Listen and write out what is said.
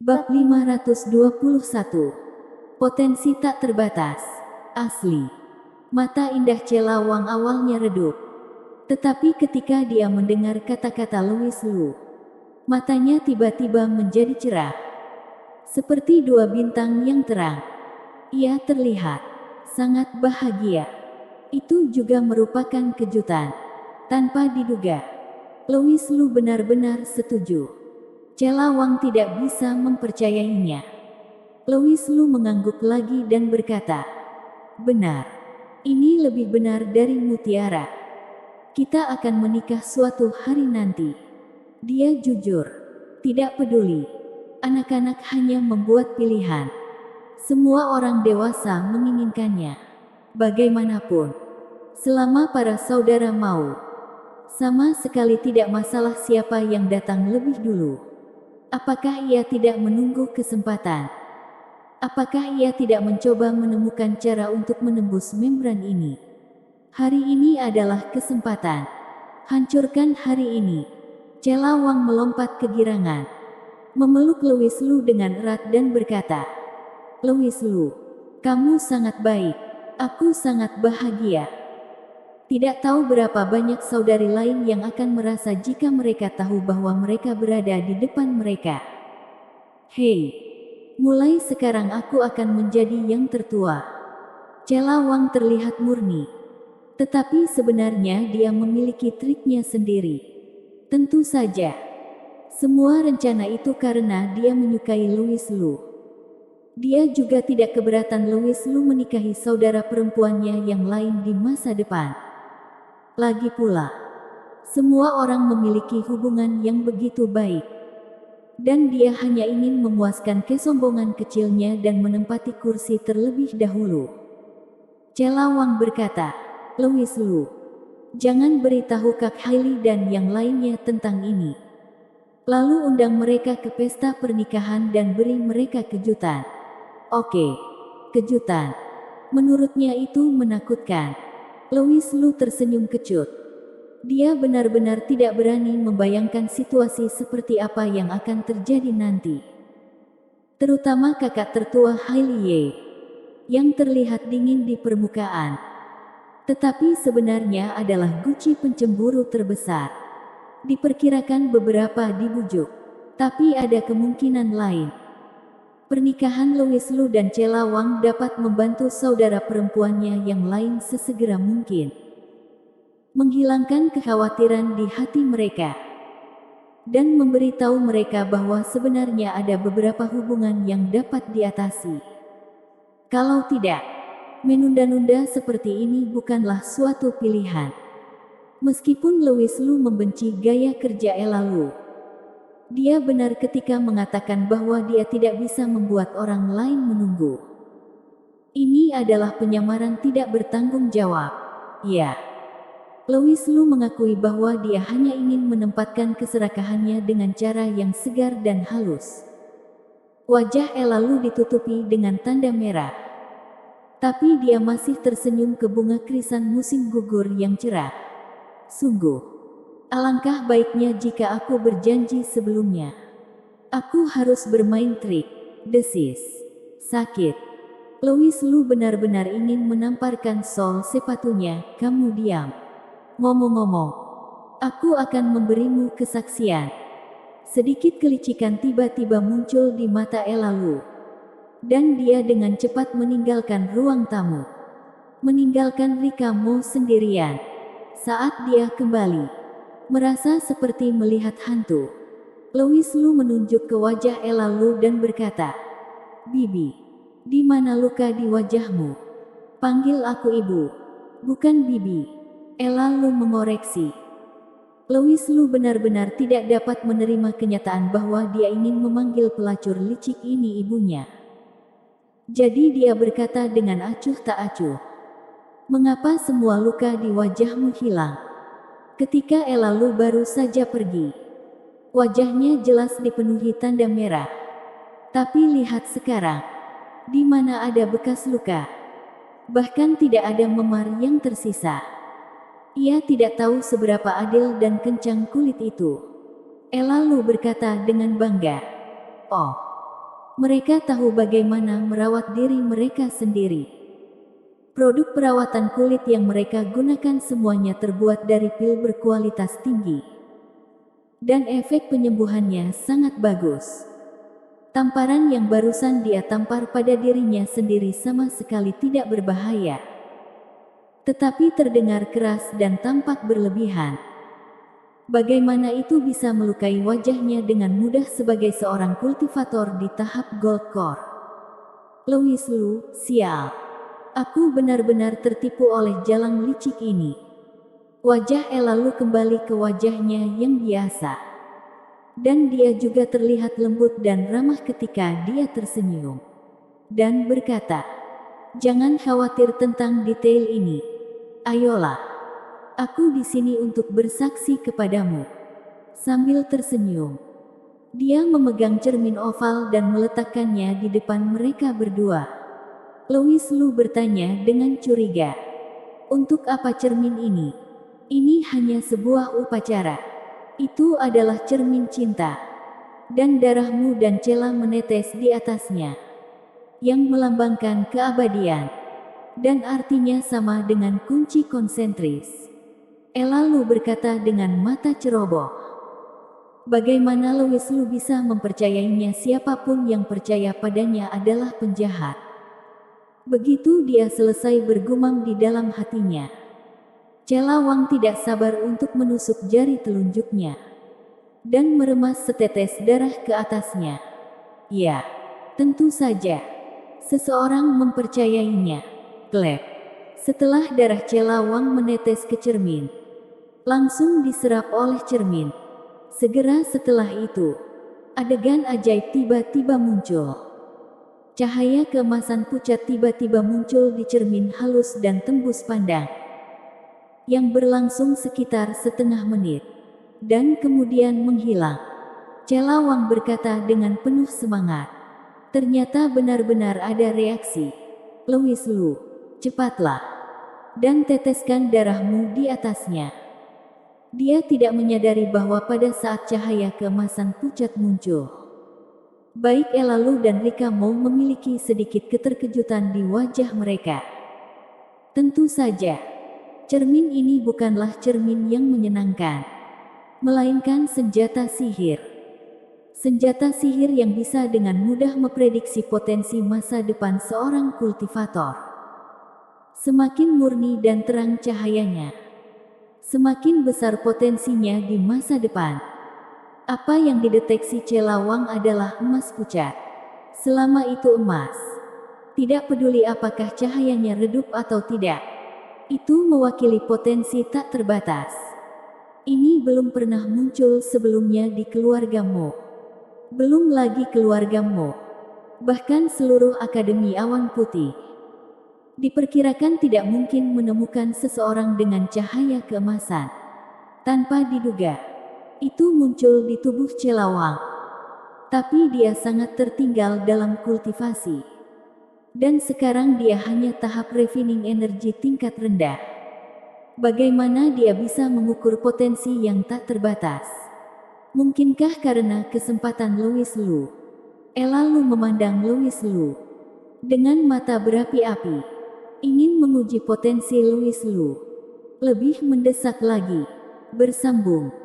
Bab 521. Potensi tak terbatas. Asli. Mata indah Celawang awalnya redup. Tetapi ketika dia mendengar kata-kata Louis Lu, matanya tiba-tiba menjadi cerah. Seperti dua bintang yang terang. Ia terlihat sangat bahagia. Itu juga merupakan kejutan. Tanpa diduga, Louis Lu benar-benar setuju. Celawang tidak bisa mempercayainya. Louis Lu mengangguk lagi dan berkata, "Benar. Ini lebih benar dari mutiara. Kita akan menikah suatu hari nanti." Dia jujur. Tidak peduli. Anak-anak hanya membuat pilihan. Semua orang dewasa menginginkannya. Bagaimanapun, selama para saudara mau, sama sekali tidak masalah siapa yang datang lebih dulu. Apakah ia tidak menunggu kesempatan? Apakah ia tidak mencoba menemukan cara untuk menembus membran ini? Hari ini adalah kesempatan. Hancurkan hari ini. Celawang melompat kegirangan, memeluk Louis Lu dengan erat dan berkata, "Louis Lu, kamu sangat baik. Aku sangat bahagia. Tidak tahu berapa banyak saudari lain yang akan merasa jika mereka tahu bahwa mereka berada di depan mereka. Hei, mulai sekarang aku akan menjadi yang tertua." Celawang terlihat murni. Tetapi sebenarnya dia memiliki triknya sendiri. Tentu saja, semua rencana itu karena dia menyukai Louis Lu. Dia juga tidak keberatan Louis Lu menikahi saudara perempuannya yang lain di masa depan. Lagi pula, semua orang memiliki hubungan yang begitu baik. Dan dia hanya ingin memuaskan kesombongan kecilnya dan menempati kursi terlebih dahulu. Celawang berkata, "Louis Lu, jangan beritahu Kak Hailey dan yang lainnya tentang ini. Lalu undang mereka ke pesta pernikahan dan beri mereka kejutan." "Oke, kejutan." Menurutnya itu menakutkan. Louis Lu tersenyum kecut. Dia benar-benar tidak berani membayangkan situasi seperti apa yang akan terjadi nanti. Terutama kakak tertua Hailey Ye, yang terlihat dingin di permukaan. Tetapi sebenarnya adalah guci pencemburu terbesar. Diperkirakan beberapa dibujuk. Tapi ada kemungkinan lain. Pernikahan Louis Lu dan Celawang dapat membantu saudara perempuannya yang lain sesegera mungkin. Menghilangkan kekhawatiran di hati mereka. Dan memberitahu mereka bahwa sebenarnya ada beberapa hubungan yang dapat diatasi. Kalau tidak, menunda-nunda seperti ini bukanlah suatu pilihan. Meskipun Louis Lu membenci gaya kerja Ella Lu, dia benar ketika mengatakan bahwa dia tidak bisa membuat orang lain menunggu. Ini adalah penyamaran tidak bertanggung jawab. Ya. Louis Lu mengakui bahwa dia hanya ingin menempatkan keserakahannya dengan cara yang segar dan halus. Wajah Ella Lu ditutupi dengan tanda merah. Tapi dia masih tersenyum ke bunga krisan musim gugur yang cerah. "Sungguh, alangkah baiknya jika aku berjanji sebelumnya. Aku harus bermain trik," desis. "Sakit." Louis Lu benar-benar ingin menamparkan sol sepatunya. "Kamu diam. Ngomong-ngomong, aku akan memberimu kesaksian." Sedikit kelicikan tiba-tiba muncul di mata Ella Lu. Dan dia dengan cepat meninggalkan ruang tamu. Meninggalkan Rika Mo sendirian. Saat dia kembali, merasa seperti melihat hantu. Louis Lu menunjuk ke wajah Ella Lu dan berkata, "Bibi, di mana luka di wajahmu?" "Panggil aku ibu, bukan bibi." Ella Lu mengoreksi. Louis Lu benar-benar tidak dapat menerima kenyataan bahwa dia ingin memanggil pelacur licik ini ibunya. Jadi dia berkata dengan acuh tak acuh, "Mengapa semua luka di wajahmu hilang?" Ketika Ella Lu baru saja pergi, wajahnya jelas dipenuhi tanda merah. Tapi lihat sekarang, di mana ada bekas luka. Bahkan tidak ada memar yang tersisa. Ia tidak tahu seberapa adil dan kencang kulit itu. Ella Lu berkata dengan bangga, "Oh, Mereka tahu bagaimana merawat diri mereka sendiri. Produk perawatan kulit yang mereka gunakan semuanya terbuat dari pil berkualitas tinggi. Dan efek penyembuhannya sangat bagus. Tamparan yang barusan dia tampar pada dirinya sendiri sama sekali tidak berbahaya. Tetapi terdengar keras dan tampak berlebihan. Bagaimana itu bisa melukai wajahnya dengan mudah sebagai seorang kultivator di tahap Gold Core? Louis Lu, sial. Aku benar-benar tertipu oleh jalang licik ini. Wajah Ella Lu kembali ke wajahnya yang biasa. Dan dia juga terlihat lembut dan ramah ketika dia tersenyum. Dan berkata, "Jangan khawatir tentang detail ini. Ayolah. Aku di sini untuk bersaksi kepadamu." Sambil tersenyum, dia memegang cermin oval dan meletakkannya di depan mereka berdua. Louis Lu bertanya dengan curiga, "Untuk apa cermin ini?" "Ini hanya sebuah upacara. Itu adalah cermin cinta. Dan darahmu dan Cela menetes di atasnya, yang melambangkan keabadian. Dan artinya sama dengan kunci konsentris." Ella Lu berkata dengan mata ceroboh. Bagaimana Louis Lu bisa mempercayainya? Siapapun yang percaya padanya adalah penjahat. Begitu dia selesai bergumam di dalam hatinya, Cela Wang tidak sabar untuk menusuk jari telunjuknya dan meremas setetes darah ke atasnya. Ya, tentu saja. Seseorang mempercayainya. Klep. Setelah darah Cela Wang menetes ke cermin, langsung diserap oleh cermin. Segera setelah itu, adegan ajaib tiba-tiba muncul. Cahaya keemasan pucat tiba-tiba muncul di cermin halus dan tembus pandang, yang berlangsung sekitar setengah menit, dan kemudian menghilang. Cela Wang berkata dengan penuh semangat, "Ternyata benar-benar ada reaksi. Louis Lu, cepatlah, dan teteskan darahmu di atasnya." Dia tidak menyadari bahwa pada saat cahaya keemasan pucat muncul, baik Ella Lu dan Rika Mou memiliki sedikit keterkejutan di wajah mereka. Tentu saja, cermin ini bukanlah cermin yang menyenangkan, melainkan senjata sihir. Senjata sihir yang bisa dengan mudah memprediksi potensi masa depan seorang kultivator. Semakin murni dan terang cahayanya, semakin besar potensinya di masa depan. Apa yang dideteksi Cela Wang adalah emas pucat. Selama itu emas, tidak peduli apakah cahayanya redup atau tidak, itu mewakili potensi tak terbatas. Ini belum pernah muncul sebelumnya di keluarga Mo. Belum lagi keluarga Mo, bahkan seluruh Akademi Awan Putih. Diperkirakan tidak mungkin menemukan seseorang dengan cahaya keemasan. Tanpa diduga, itu muncul di tubuh Cela Wang. Tapi dia sangat tertinggal dalam kultivasi. Dan sekarang dia hanya tahap refining energi tingkat rendah. Bagaimana dia bisa mengukur potensi yang tak terbatas? Mungkinkah karena kesempatan Louis Lu? Ella Lu memandang Louis Lu dengan mata berapi-api, ingin menguji potensi Louis Lu. Lebih mendesak lagi, bersambung.